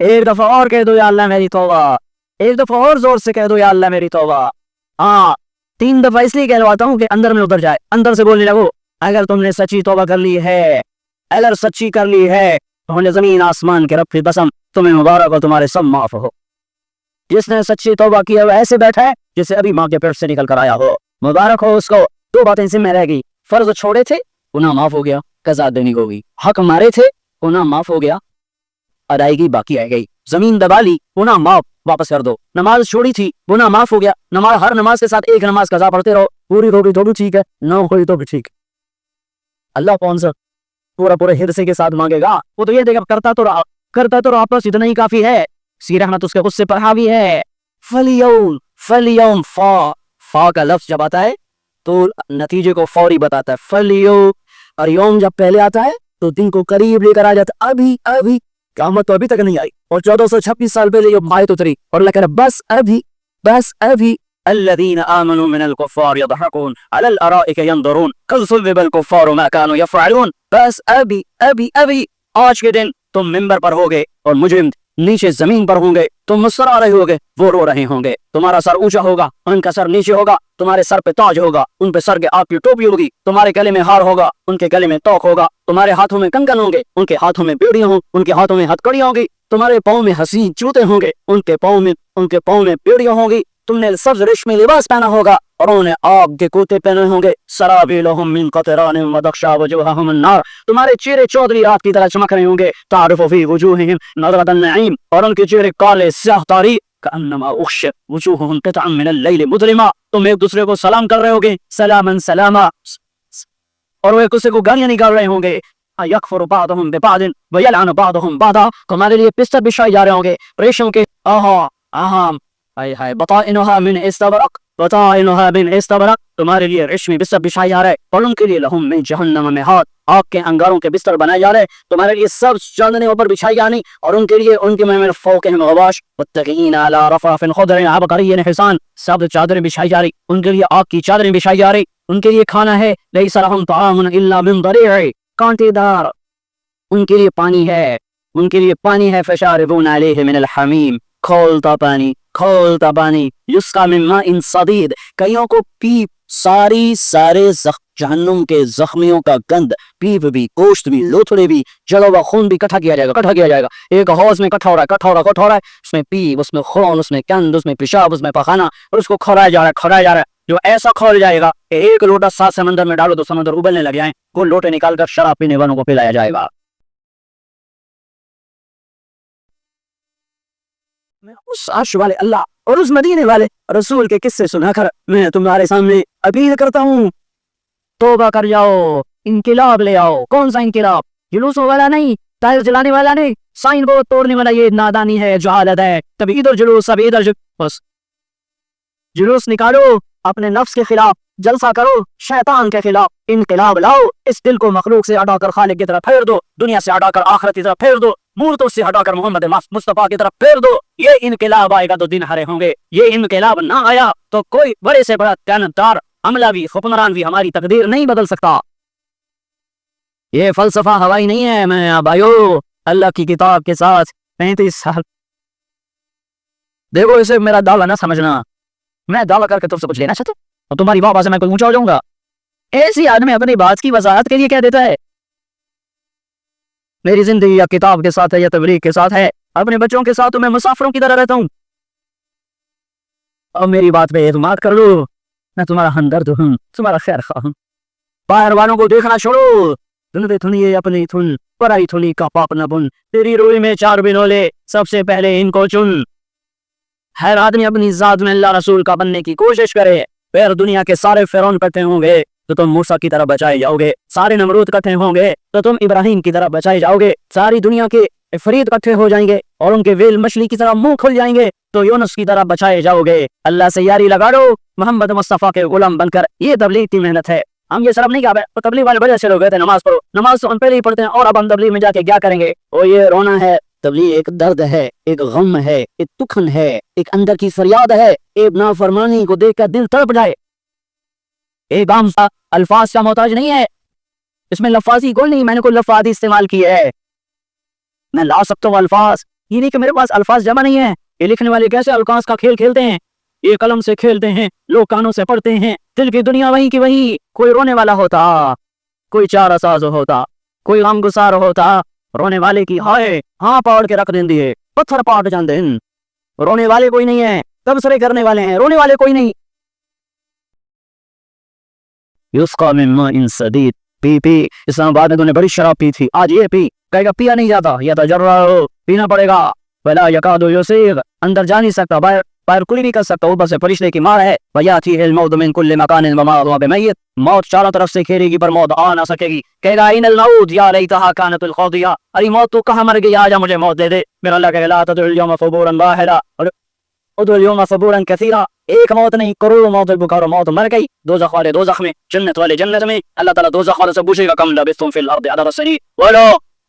ایک دفعہ اور کہہ دو یا اللہ میری توبہ، ایک دفعہ اور زور سے کہہ دو یا اللہ میری توبہ. ہاں 3 دفعہ اس لیے کہلواتا ہوں کہ اندر میں اتر جائے، اندر سے بولنے لگو اگر تم نے سچی توبہ کر لی ہے، اگر سچی کر لی ہے تو زمین آسمان کے رب کی قسم تمہیں مبارک ہو، تمہارے سب معاف ہو. جس نے سچی توبہ کی ہے وہ ایسے بیٹھا ہے جسے ابھی ماں کے پیٹ سے نکل کر آیا ہو، مبارک ہو اس کو. 2 باتیں ذمہ رہ گئی، فرض چھوڑے تھے گناہ معاف ہو گیا، قضا دینی ہوگی، حق مارے تھے گناہ معاف ہو گیا، ادائیگی باقی رہ گئی. زمین دبا لی گناہ معاف واپس کر دو، نماز چھوڑی تھی گناہ معاف ہو گیا، نماز ہر نماز کے ساتھ ایک نماز قضا پڑھتے رہو، پوری ہوگی تو بھی ٹھیک ہے، نہ ہوئی تو بھی ٹھیک. اللہ کون سا پورے حرصے کے ساتھ مانگے گا؟ وہ تو یہ دے گا کرتا تو رہا بس اتنا ہی کافی ہے. سی رحمت اس کے غصے پر حاوی ہے. فلیوم فا کا لفظ جب آتا ہے تو نتیجے کو فوری بتاتا ہے. فلیو اور یوم جب پہلے آتا ہے تو دن کو قریب لے کر آ جاتا ہے. ابھی قیامت تو ابھی تک نہیں آئی اور 1426 سال پہلے یہ آیت اتری اور اللہ کہہ رہا بس ابھی الذين آمنوا من الكفار يضحكون على الارائك ينظرون قد ثوب الكفار ما كانوا يفعلون. بس ابھی آج کے دن تم منبر پر ہوگے اور مجرم نیچے زمین پر ہوں گے، تم مسکرا رہے ہوگے وہ رو رہے ہوں گے. تمہارا سر اونچا ہوگا ان کا سر نیچے ہوگا، تمہارے سر پہ تاج ہوگا ان پہ سر کے آپ کی ٹوپی ہوگی، تمہارے گلے میں ہار ہوگا ان کے گلے میں توق ہوگا، تمہارے ہاتھوں میں کنگن ہوں گے ان کے ہاتھوں میں بیڑیاں ہوں، ان کے ہاتھوں میں ہتکڑیاں ہوں گی، تمہارے پاؤں میں حسین جوتے ہوں گے ان کے پاؤں میں بیڑیاں ہوں گی. تم نے سبز ریشمی لباس پہنا ہوگا اور انہوں نے آگ کے کوتے پہنے ہوں گے. سرابیلہم من قطران وتغشا وجوہہم النار. تمہارے چہرے چودھری رات کی طرح چمک رہے ہوں گے. تعرف فی وجوہہم نظرۃ النعیم. اور ان کے چہرے کالے سیاہ تاریک کأنما اغشیت وجوہہم قطعا من اللیل مظلما. تم ایک دوسرے کو سلام کر رہے ہوگے سلاما سلاما اور وہ ایک دوسرے کو گالیاں نکال رہے ہوں گے. یکفر بعضهم ببعض ویلعن بعضهم بعضا. تمہارے لیے بستر بچھائے جا رہے ہوں گے ریشم کے بطائنها من استبرق. تمہارے لیے ریشمی بستر بچھائے جا رہے اور ان کے لیے لہم من جہنم مہاد. آگ کے انگاروں کے بستر بنائے جا رہے. تمہارے لیے سب چادریں اوپر بچھائی جانی اور ان کے لیے ان کے من فوقہم غواش متکئین علی رفرف خضر عبقری حسان. سب چادریں بچھائی جا رہی ان کے لیے، آگ کی چادریں بچھائی جا رہی. ان کے لیے کھانا ہے لیس لہم طعام الا من ضریع. کانٹے دار ان کے لیے پانی ہے فشاربون علیہ من الحمیم. کھولتا پانی یسقا من ماء صدید. کئیوں کو پیپ سارے جہنم کے زخمیوں کا گند، پیپ بھی، گوشت بھی، لوتھڑے بھی، جڑا ہوا خون بھی اکٹھا کیا جائے گا. ایک حوض میں اکٹھا ہو رہا ہے، اس میں پیپ، اس میں خون، اس میں گند، اس میں پیشاب، اس میں پخانہ، اور اس کو کھولا جا رہا ہے جو ایسا کھول جائے گا کہ ایک لوٹا 7 سمندر میں ڈالو تو سمندر ابلنے لگ جائیں. وہ لوٹے نکال کر شراب پینے والوں کو پلایا جائے گا. میں اس عرش والے اللہ اور اس مدینے والے رسول کے قصے سنا کر میں تمہارے سامنے اپیل کرتا ہوں توبہ کر جاؤ، انقلاب لے آؤ. کون سا انقلاب؟ جلوسوں والا نہیں، ٹائر جلانے والا نہیں، سائن بورڈ توڑنے والا. یہ نادانی ہے، جہالت ہے. کبھی ادھر جلوس کبھی ادھر جلوس. بس جلوس نکالو اپنے نفس کے خلاف، جلسہ کرو شیطان کے خلاف، انقلاب لاؤ. اس دل کو مخلوق سے ہٹا کر خالق کی طرف پھیر دو، دنیا سے ہٹا کر آخرت کی طرف پھیر دو، مورتوں سے ہٹا کر محمد مصطفیٰ کی طرف پھیر دو. یہ انقلاب آئے گا تو دن ہرے ہوں گے. یہ انقلاب نہ آیا تو کوئی بڑے سے بڑا دیانتدار، عملہ بھی، حکمران بھی ہماری تقدیر نہیں بدل سکتا. یہ فلسفہ ہوائی نہیں ہے. میں بھائیو اللہ کی کتاب کے ساتھ 35 سال دیکھو، اسے میرا دعویٰ نہ سمجھنا. میں دعویٰ کر کے تم سے کچھ لینا چاہتا ہوں اور تمہاری بابا سے میں کوئی اونچا ہو جاؤں گا. ایسی آدمی اپنی بات کی وضاحت کے لیے کہہ دیتا ہے میری زندگی یا کتاب کے ساتھ ہے یا تبلیغ کے ساتھ ہے. اپنے بچوں کے ساتھ میں مسافروں کی طرح رہتا ہوں. اور میری بات پہ اعتماد کر لو، میں تمہارا ہمدرد ہوں، تمہارا خیر خواہ ہوں. باہر والوں کو دیکھنا چھوڑو. دھندے تھنیے اپنی تھن، پرائی تھنی کا پاپ نہ بن. تیری روئی میں 4 بنولے، سب سے پہلے ان کو چن. ہر آدمی اپنی ذات میں اللہ رسول کا بننے کی کوشش کرے. پھر دنیا کے سارے فرعون کٹھے ہوں گے تو تم موسیٰ کی طرح بچائے جاؤ گے. سارے نمرود کٹھے ہوں گے تو تم ابراہیم کی طرح بچائے جاؤ گے. ساری دنیا کے افرید کٹھے ہو جائیں گے اور ان کے ویل مچھلی کی طرح منہ کھل جائیں گے تو یونس کی طرح بچائے جاؤ گے. اللہ سے یاری لگا دو محمد مصطفیٰ کے غلام بن کر. یہ تبلیغ کی محنت ہے. ہم یہ صرف نہیں کہا تبلیغ والے بڑے سے لوگ کہتے ہیں نماز پڑھو، نماز تو ہم پہلے ہی پڑھتے ہیں اور اب ہم تبلیغ میں جا کے کیا کریں گے؟ وہ یہ رونا ہے. تبلیغ ایک درد ہے، ایک غم ہے، ایک تکھن ہے، ایک اندر کی فریاد ہے. ایک نافرمانی کو دیکھ کر دل تڑپ جائے. ایک عام سا الفاظ کا محتاج نہیں ہے. اس میں لفاظی گول نہیں، میں نے کوئی لفاظی استعمال کی ہے. میں لا سکتا ہوں الفاظ یہ نہیں کہ میرے پاس الفاظ جمع نہیں ہے. یہ لکھنے والے کیسے الفاظ کا کھیل کھیلتے ہیں, یہ قلم سے کھیلتے ہیں, لوگ کانوں سے پڑھتے ہیں, دل کی دنیا وہیں کی وہیں. کوئی رونے والا ہوتا, کوئی چارہ ساز ہوتا, کوئی غم گسار ہوتا, رونے والے کی ہائے ہاں پاڑ کے رکھ دیں دیے, پتھر پاٹ جاندے ہیں. رونے والے کوئی نہیں ہے, تبصرے کرنے والے ہیں, رونے والے کوئی نہیں. یسقا من ماء صدید, پی اسلام آباد میں تو نے بڑی شراب پی تھی, آج یہ پی, کہے گا پیا نہیں جاتا, یتجرع, پینا پڑے گا. ولا یکاد یسیغ, اندر جا نہیں سکتا, باہر کلی نہیں کر سکتا, اوپر سے فرشتے کی مار ہے. ویاتیہ الموت من کل مکان وما هو بمیت, موت چاروں طرف سے گھیرے گی پر موت آ نہ سکے گی. کہے گا این الموت یا لیتھا کانت القاضیہ, ارے موت تو کہاں مر گئی, آجا مجھے موت دے دے. میرا اللہ کہے لا تدعوا اليوم ثبورا واحدا, ادعوا اليوم ثبورا کثیرا, ایک موت نہیں کروڑوں موت پکارو, موت مر گئی. دوزخ والے دوزخ میں, جنت والے جنت میں. اللہ تعالیٰ دوزخ والے سے پوچھے گا کم لبثتم فی الارض عدد السنین,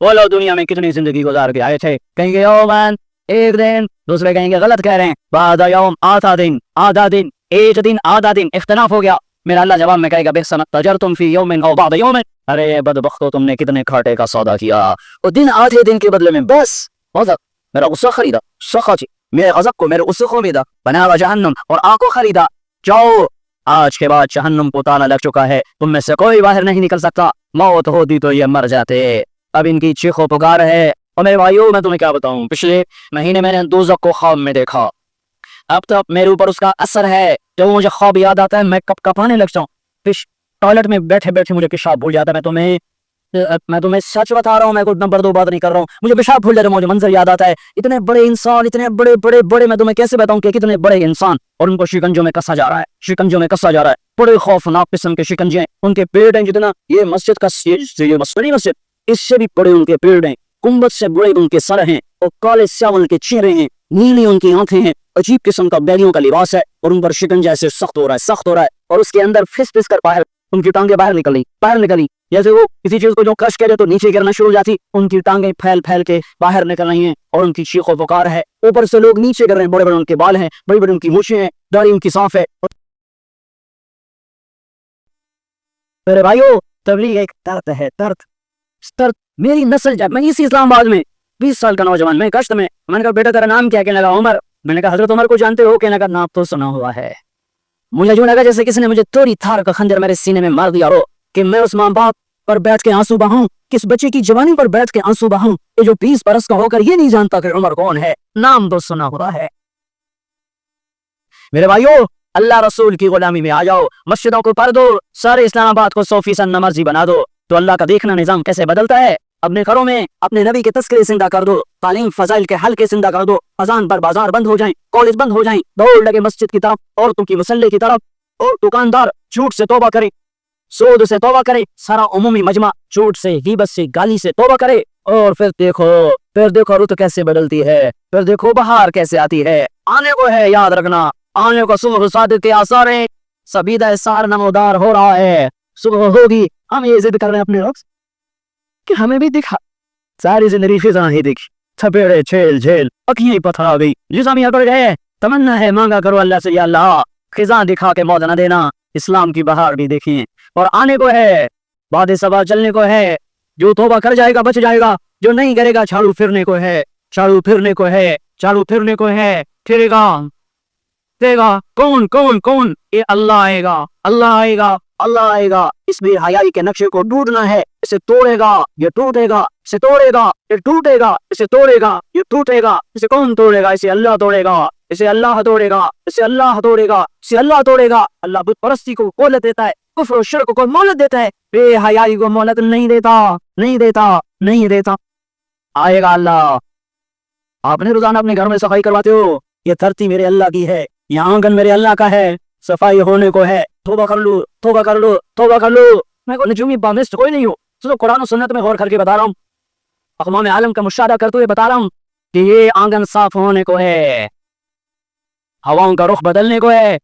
بولو دنیا میں کتنی زندگی گزار کے آئے تھے. کہیں گے یومن, ایک دن. دوسرے کہیں گے غلط کہہ رہے ہیں, بعد یوم, آدھا دن, ایک دن, آدھا دن, اختلاف ہو گیا. میرا اللہ جواب میں کہے گا بئس ما تجرتم فی یوم او بعد یوم, ارے بدبختو تم نے کتنے کھاٹے کا سودا کیا, اور دن آدھے دن کے بدلے میں بس غضب, میرا غصہ خریدا, سخط, میرے غضب کو میرے غصے کو خریدا, بنا جہنم, اور آگ کو خریدا. جاؤ, آج کے بعد جہنم کو تالا لگ چکا ہے, تم میں سے کوئی باہر نہیں نکل سکتا. موت ہوتی تو یہ مر جاتے. اب ان کی چیخ و پکار ہے. اور میرے بھائیو میں تمہیں کیا بتاؤں, پچھلے مہینے میں نے دوزخ کو خواب میں دیکھا. اب تک میرے اوپر اس کا اثر ہے. جب مجھے خواب یاد آتا ہے میں کپ کپانے لگتا ہوں. ٹوائلٹ میں بیٹھے بیٹھے مجھے پیشاب بھول جاتا ہے. میں تمہیں سچ بتا رہا ہوں, میں کوئی نمبر 2 بات نہیں کر رہا ہوں. مجھے پیشاب بھول جاتا ہے, مجھے منظر یاد آتا ہے. اتنے بڑے انسان, اتنے بڑے, میں تمہیں کیسے بتاؤں کہ کتنے بڑے انسان, اور ان کو شکنجوں میں کسا جا رہا ہے, بڑے خوفناک قسم کے شکنجے ہیں. ان کے پیڑ ہیں جتنا یہ مسجد کا مسجد, اس سے بھی بڑے ان کے پیڑ ہیں. گنبد سے بڑے ان کے سر ہیں, اور کالے سیاہ ان کے چہرے ہیں, نیلی ان کی آنکھیں ہیں, عجیب قسم کا بیلیوں کا لباس ہے, اور ان پر شکنجہ ایسے سخت ہو رہا ہے, اور اس کے اندر پھس کر باہر ان کی ٹانگیں باہر نکلی. جیسے وہ کسی چیز کو جو کش کرے تو نیچے گرنا شروع ہو جاتی, ان کی ٹانگیں پھیل کے باہر نکل رہی ہیں, اور ان کی چیخ و پکار ہے. اوپر سے لوگ نیچے گر رہے ہیں, بڑے ان کے بال ہیں, بڑی ان کی مونچھیں ہیں, داڑھی ان کی صاف ہے. میرے بھائیو, تبلیغ ایک درد ہے, درد. میری نسل, جب میں اسی اسلام آباد میں 20 سال کا نوجوان, میں گشت میں نے کہا بیٹا تیرا نام کیا؟ کہنے لگا عمر. میں نے کہا حضرت عمر کو جانتے ہو؟ کہنے لگا نام تو سنا ہوا ہے. مجھے جو لگا جیسے کسی نے مجھے توڑی تھار کا خنجر میرے سینے میں مار دیا ہو, کہ میں اس ماں باپ پر بیٹھ کے آنسو بہاؤں, کس بچے کی جوانی پر بیٹھ کے آنسو بہاؤں, یہ جو 20 برس کا ہو کر یہ نہیں جانتا کہ عمر کون ہے, نام تو سنا ہوا ہے. میرے بھائیو, اللہ رسول کی غلامی میں آ جاؤ, مسجدوں کو پڑھ دو, سارے اسلام آباد کو 100% نمازی بنا دو, تو اللہ کا دیکھنا نظام کیسے بدلتا ہے. اپنے گھروں میں اپنے نبی کے تذکرے زندہ کر دو, تعلیم فضائل کے حلقے زندہ کر دو, اذان پر بازار بند ہو جائیں, کالج بند ہو جائیں, دوڑ لگے مسجد کی طرف, عورتوں کی مصلی کی طرف, اور دکاندار جھوٹ سے توبہ کرے, سود سے توبہ کرے, سارا عمومی مجمع جھوٹ سے, غیبت سے, گالی سے توبہ کرے. اور پھر دیکھو رت کیسے بدلتی ہے, پھر دیکھو بہار کیسے آتی ہے. آنے کو ہے, یاد رکھنا, آنے کو صبح صادق کے آثار ہیں, سبیدہ سار نمودار ہو رہا ہے, صبح ہوگی. ہم یہ ضد کر رہے ہیں اپنے وقت کہ ہمیں بھی دکھا, ساری زندگی خزاں ہی دکھی, تھپیڑے چھیل جھیل, اکھیاں پتھر آ گئی, جسم پڑ گئے. تمنا ہے مانگا کرو اللہ سے, یا اللہ خزاں دکھا کے موت نہ دینا, اسلام کی بہار بھی دیکھیں. اور آنے کو ہے, بعد صبا چلنے کو ہے, جو توبہ کر جائے گا بچ جائے گا, جو نہیں کرے گا چھاڑو پھرنے کو ہے, پھرے گا. کون؟ یہ اللہ آئے گا. اس میں حیائی کے نقشے کو ڈھونڈنا ہے, اسے توڑے گا, یہ ٹوٹے گا, اسے توڑے گا, یہ ٹوٹے گا, اسے توڑے گا, یہ ٹوٹے گا. اسے کون توڑے گا؟ اسے اللہ توڑے گا, اسے اللہ توڑے گا. اللہ بت پرستی کو مہلت دیتا ہے, کفر و شرک کو مہلت دیتا ہے, بے حیائی کو مہلت نہیں دیتا. آئے گا اللہ. آپ نے روزانہ اپنے گھر میں صفائی کرواتے ہو, یہ دھرتی میرے اللہ کی ہے, یہ آنگن میرے اللہ کا ہے, صفائی ہونے کو ہے, توبہ کر لو. میں کوئی نجومی بامسٹ کوئی نہیں ہوں, تو قرآن و سنت میں غور کر کے بتا رہا ہوں, اقوام عالم کا مشاہدہ کرتے ہوئے بتا رہا ہوں کہ یہ آنگن صاف ہونے کو ہے, ہواؤں کا رخ بدلنے کو ہے,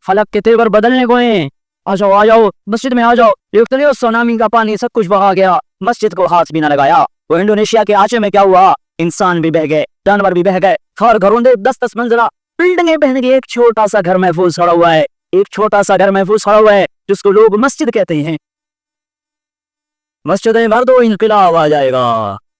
فلک کے تیور بدلنے کو ہیں. آ جاؤ مسجد میں آ جاؤ. سونامی کا پانی سب کچھ بہا گیا, مسجد کو ہاتھ بھی نہ لگایا. وہ انڈونیشیا کے آچے میں کیا ہوا, انسان بھی بہ گئے, جانور بھی بہ گئے, گھروں دے 10 منزلہ بلڈنگیں بہن گئی, ایک چھوٹا سا گھر محفوظ کھڑا ہوا ہے, جس کو لوگ مسجد کہتے ہیں. مسجدیں بھر دو, انقلاب آ جائے گا.